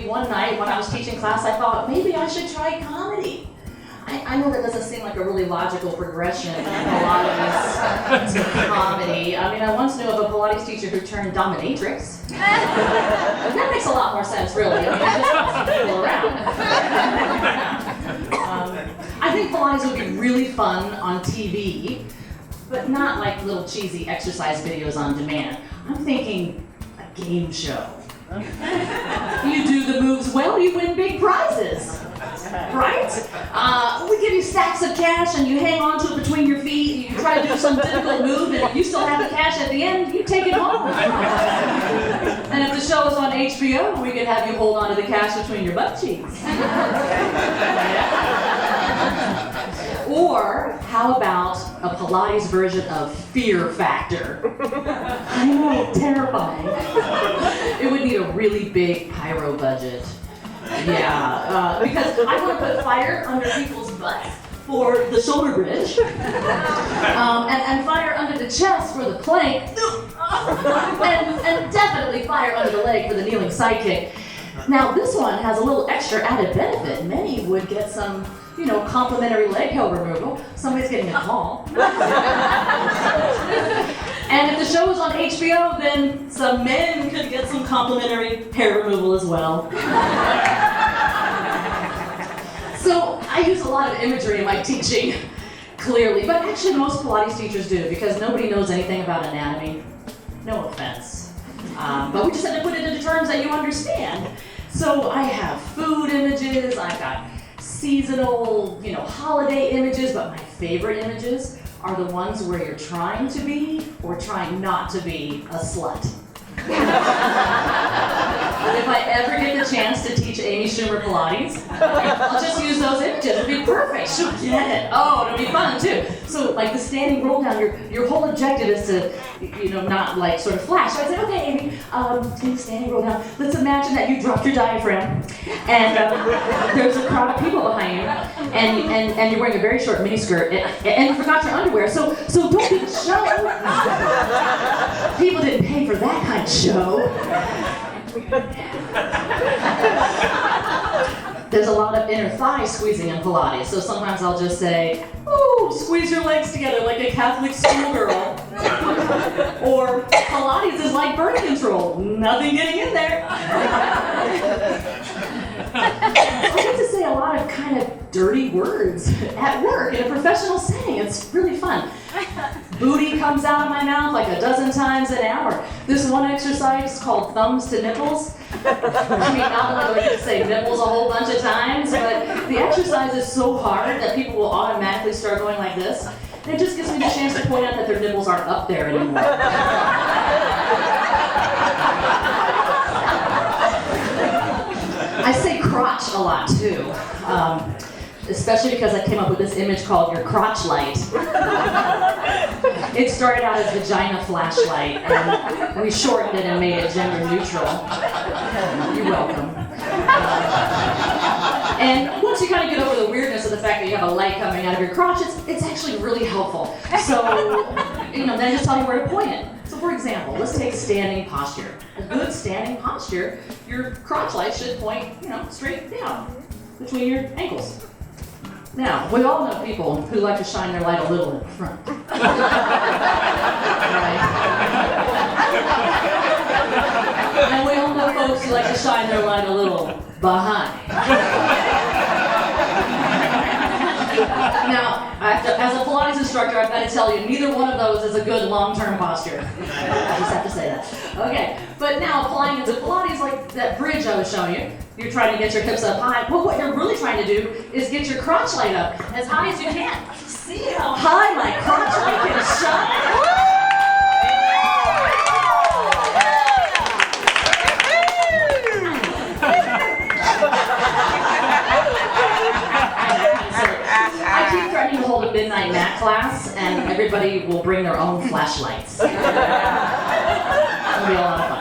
one night when I was teaching class, I thought, maybe I should try comedy. I know that doesn't seem like a really logical progression in Pilates to comedy. I mean, I once knew of a Pilates teacher who turned dominatrix. That makes a lot more sense, really. I mean, just wants people around. I think Pilates would be really fun on TV, but not like little cheesy exercise videos on demand. I'm thinking a game show. You do the moves well, you win big prizes. Right? We give you stacks of cash and you hang on to it between your feet. You try to do some difficult move and if you still have the cash at the end, you take it home. And if the show is on HBO, we can have you hold on to the cash between your butt cheeks. Or how about a Pilates version of Fear Factor? I know, terrifying. It would need a really big pyro budget. Yeah, because I want to put fire under people's butts for the shoulder bridge, and fire under the chest for the plank, and definitely fire under the leg for the kneeling side kick. Now this one has a little extra added benefit. Many would get some, complimentary leg hole removal. Somebody's getting a call. And if the show was on HBO, then some men could get some complimentary hair removal as well. So I use a lot of imagery in my teaching, clearly, but actually most Pilates teachers do because nobody knows anything about anatomy. No offense. But we just have to put it into terms that you understand. So I have food images, I've got seasonal, holiday images, but my favorite images are the ones where you're trying to be or trying not to be a slut. If I ever get the chance to teach Amy Schumer Pilates, I'll just use those images. It'll be perfect. She'll get it. Oh, it'll be fun too. So like the standing roll down, your whole objective is to, not like sort of flash. So I said, okay, Amy, in the standing roll down, let's imagine that you dropped your diaphragm and there's a crowd of people behind you and you're wearing a very short miniskirt and you forgot your underwear. So don't be the show. People didn't pay for that kind of show. There's a lot of inner thigh squeezing in Pilates, so sometimes I'll just say, "Ooh, squeeze your legs together like a Catholic schoolgirl." Or Pilates is like birth control, nothing getting in there. I get to say a lot of kind of dirty words at work in a professional setting. It's really fun. Booty comes out of my mouth like a dozen times an hour. This one exercise called thumbs to nipples. I mean, not only do I get to say nipples a whole bunch of times, but the exercise is so hard that people will automatically start going like this. And it just gives me the chance to point out that their nipples aren't up there anymore. I say crotch a lot too. Especially because I came up with this image called your crotch light. It started out as vagina flashlight, and we shortened it and made it gender neutral. You're welcome. And once you kind of get over the weirdness of the fact that you have a light coming out of your crotch, it's actually really helpful. So, then I just tell you where to point it. So for example, let's take standing posture. A good standing posture, your crotch light should point, straight down between your ankles. Now, we all know people who like to shine their light a little in front. Right? And we all know folks who like to shine their light a little behind. Now, as a Pilates instructor, I've got to tell you, neither one of those is a good long-term posture. I just have to say that. Okay, but now applying it to Pilates, like that bridge I was showing you, you're trying to get your hips up high. Well, what you're really trying to do is get your crotch light up as high as you can. See how high my crotch light can shine? I keep threatening to hold a midnight mat class, and everybody will bring their own flashlights. It'll be a lot of fun.